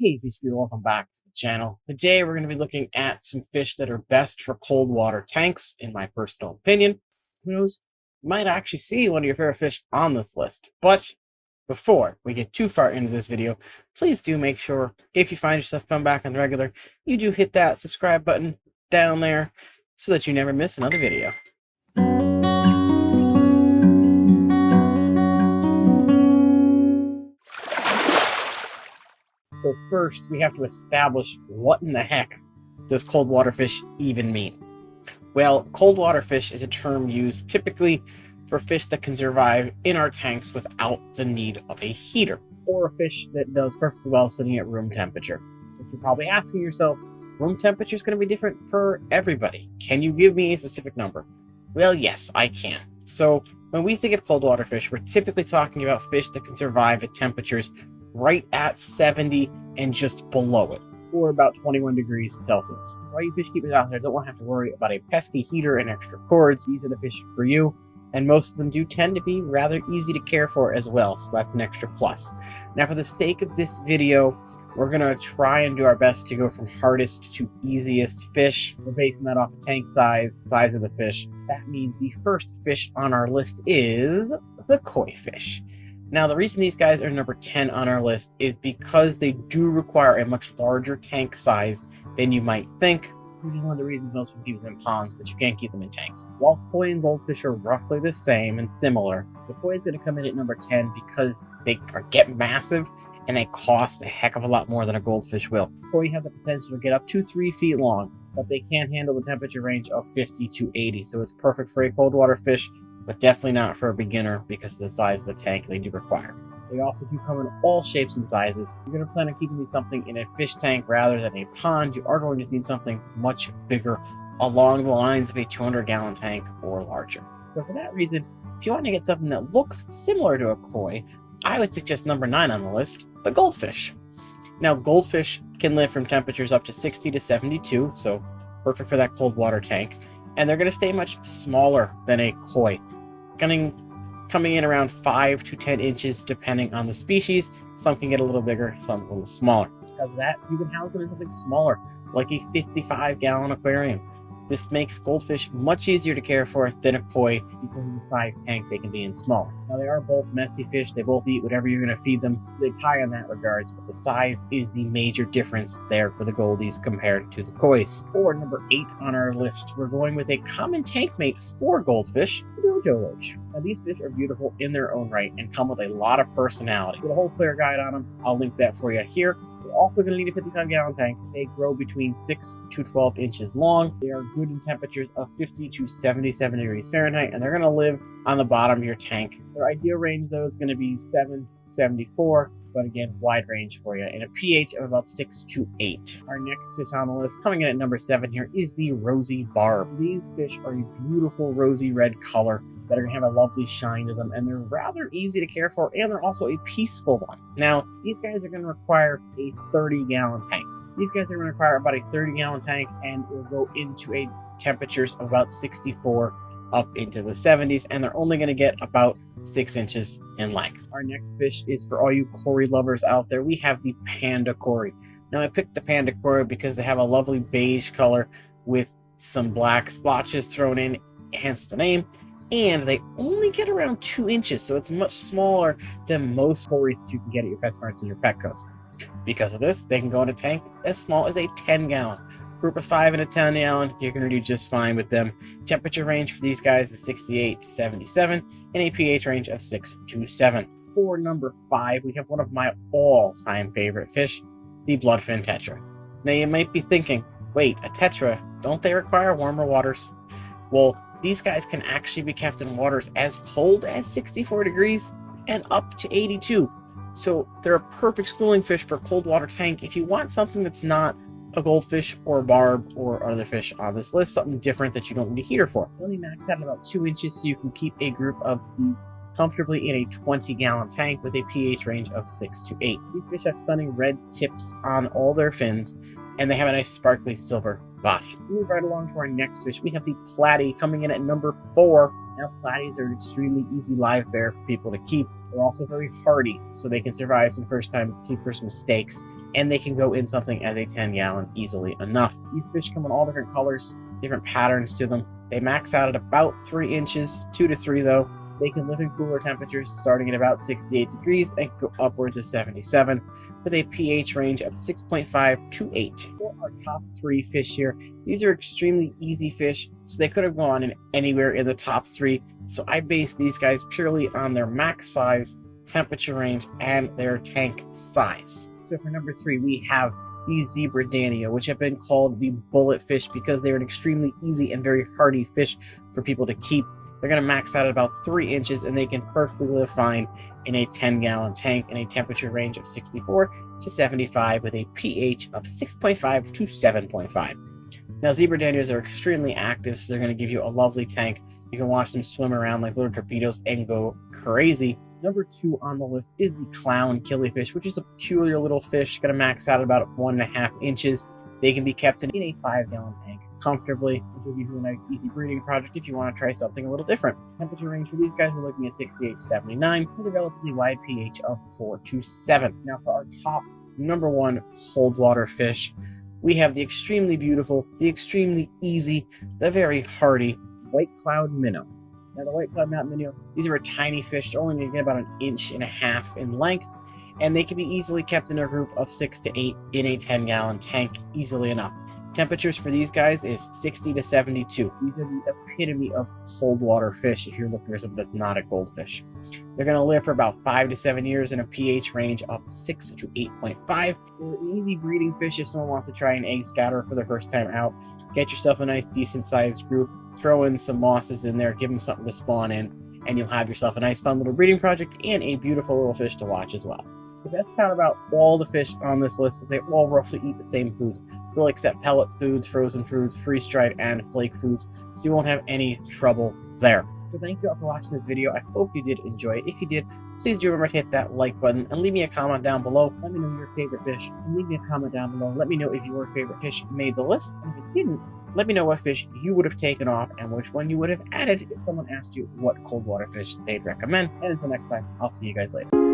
Hey fish people, welcome back to the channel. Today we're going to be looking at some fish that are best for cold water tanks, in my personal opinion. Who knows, you might actually see one of your favorite fish on this list. But before we get too far into this video, please do make sure, if you find yourself come back on the regular, you do hit that subscribe button down there so that you never miss another video. So first, we have to establish what in the heck does cold water fish even mean? Well, cold water fish is a term used typically for fish that can survive in our tanks without the need of a heater, or a fish that does perfectly well sitting at room temperature. If you're probably asking yourself, room temperature is going to be different for everybody. Can you give me a specific number? Well, yes, I can. So when we think of cold water fish, we're typically talking about fish that can survive at temperatures right at 70 and just below it, or about 21 degrees Celsius. For all you fish keepers out there, don't want to have to worry about a pesky heater and extra cords. These are the fish for you, and most of them do tend to be rather easy to care for as well, so that's an extra plus. Now, for the sake of this video, we're going to try and do our best to go from hardest to easiest fish. We're basing that off of tank size of the fish. That means the first fish on our list is the koi fish. Now, the reason these guys are number 10 on our list is because they do require a much larger tank size than you might think, which is one of the reasons most people keep them in ponds, but you can't keep them in tanks. While koi and goldfish are roughly the same and similar, the koi is going to come in at number 10 because they get massive and they cost a heck of a lot more than a goldfish will. Koi have the potential to get up to 3 feet long, but they can't handle the temperature range of 50 to 80, so it's perfect for a cold water fish, but definitely not for a beginner because of the size of the tank they do require. They also do come in all shapes and sizes. If you're going to plan on keeping these something in a fish tank rather than a pond, you are going to need something much bigger along the lines of a 200-gallon tank or larger. So for that reason, if you want to get something that looks similar to a koi, I would suggest number 9 on the list, the goldfish. Now, goldfish can live from temperatures up to 60 to 72, so perfect for that cold water tank, and they're going to stay much smaller than a koi, coming in around 5 to 10 inches depending on the species. Some can get a little bigger, some a little smaller. Because of that, you can house them in something smaller, like a 55-gallon aquarium. This makes goldfish much easier to care for than a koi because of the size tank they can be in smaller. Now, they are both messy fish. They both eat whatever you're going to feed them. They tie in that regards, but the size is the major difference there for the goldies compared to the kois. For number 8 on our list, we're going with a common tank mate for goldfish, the dojo roach. Now, these fish are beautiful in their own right and come with a lot of personality. With a whole clear guide on them, I'll link that for you here. You're also going to need a 55-gallon tank. They grow between 6 to 12 inches long. They are good in temperatures of 50 to 77 degrees Fahrenheit, and they're going to live on the bottom of your tank. Their ideal range, though, is going to be 7 to 74, but again, wide range for you, and a pH of about 6 to 8. Our next fish on the list, coming in at number 7 here, is the rosy barb. These fish are a beautiful rosy red color that are going to have a lovely shine to them, and they're rather easy to care for, and they're also a peaceful one. Now, these guys are going to require a 30-gallon tank. These guys are going to require about a 30-gallon tank, and will go into a temperatures of about 64 up into the 70s, and they're only going to get about 6 inches in length. Our next fish is for all you koi lovers out there. We have the panda koi. Now, I picked the panda koi because they have a lovely beige color with some black splotches thrown in, hence the name. And they only get around 2 inches, so it's much smaller than most kois that you can get at your PetSmarts and your Petcos. Because of this, they can go in a tank as small as a 10-gallon. Group of 5 and a 10-gallon, you're going to do just fine with them. Temperature range for these guys is 68 to 77, and a pH range of 6 to 7. For number 5, we have one of my all-time favorite fish, the bloodfin tetra. Now, you might be thinking, wait, a tetra, don't they require warmer waters? Well, these guys can actually be kept in waters as cold as 64 degrees and up to 82. So they're a perfect schooling fish for a cold water tank if you want something that's not a goldfish or a barb or other fish on this list, something different that you don't need a heater for. They only max out at about 2 inches, so you can keep a group of these comfortably in a 20-gallon tank with a pH range of 6 to 8. These fish have stunning red tips on all their fins, and they have a nice sparkly silver body. Move right along to our next fish. We have the platy coming in at number 4. Now, platies are an extremely easy live bear for people to keep. They're also very hardy, so they can survive some first-time keepers' mistakes and they can go in something as a 10-gallon easily enough. These fish come in all different colors, different patterns to them. They max out at about 3 inches, 2 to 3 though. They can live in cooler temperatures starting at about 68 degrees and go upwards to 77 with a pH range of 6.5 to 8. For our top 3 fish here, these are extremely easy fish, so they could have gone in anywhere in the top 3. So I base these guys purely on their max size, temperature range, and their tank size. So for number 3, we have the zebra danio, which have been called the bullet fish because they're an extremely easy and very hardy fish for people to keep. They're going to max out at about 3 inches, and they can perfectly live fine in a 10-gallon tank in a temperature range of 64 to 75 with a pH of 6.5 to 7.5. Now, zebra danios are extremely active, so they're going to give you a lovely tank. You can watch them swim around like little torpedoes and go crazy. Number 2 on the list is the clown killifish, which is a peculiar little fish, going to max out at about 1.5 inches. They can be kept in a 5-gallon tank comfortably, which will give you a nice easy breeding project if you want to try something a little different. Temperature range for these guys, we're looking at 68 to 79 with a relatively wide pH of 4 to 7. Now for our top number 1 coldwater fish, we have the extremely beautiful, the extremely easy, the very hardy white cloud minnow. Now the white cloud minnow, these are a tiny fish. They're only going to get about 1.5 inches in length, and they can be easily kept in a group of 6 to 8 in a 10-gallon tank easily enough. Temperatures for these guys is 60 to 72. These are the epitome of cold water fish if you're looking for something that's not a goldfish. They're going to live for about 5 to 7 years in a pH range of 6 to 8.5. They're an easy breeding fish if someone wants to try an egg scatter for their first time out. Get yourself a nice decent sized group, throw in some mosses in there, give them something to spawn in, and you'll have yourself a nice fun little breeding project and a beautiful little fish to watch as well. The best part about all the fish on this list is they all roughly eat the same foods. They'll accept pellet foods, frozen foods, freeze-dried, and flake foods, so you won't have any trouble there. So thank you all for watching this video. I hope you did enjoy it. If you did, please do remember to hit that like button and leave me a comment down below. Let me know your favorite fish, and leave me a comment down below. Let me know if your favorite fish made the list, and if it didn't, let me know what fish you would have taken off and which one you would have added if someone asked you what cold water fish they'd recommend. And until next time, I'll see you guys later.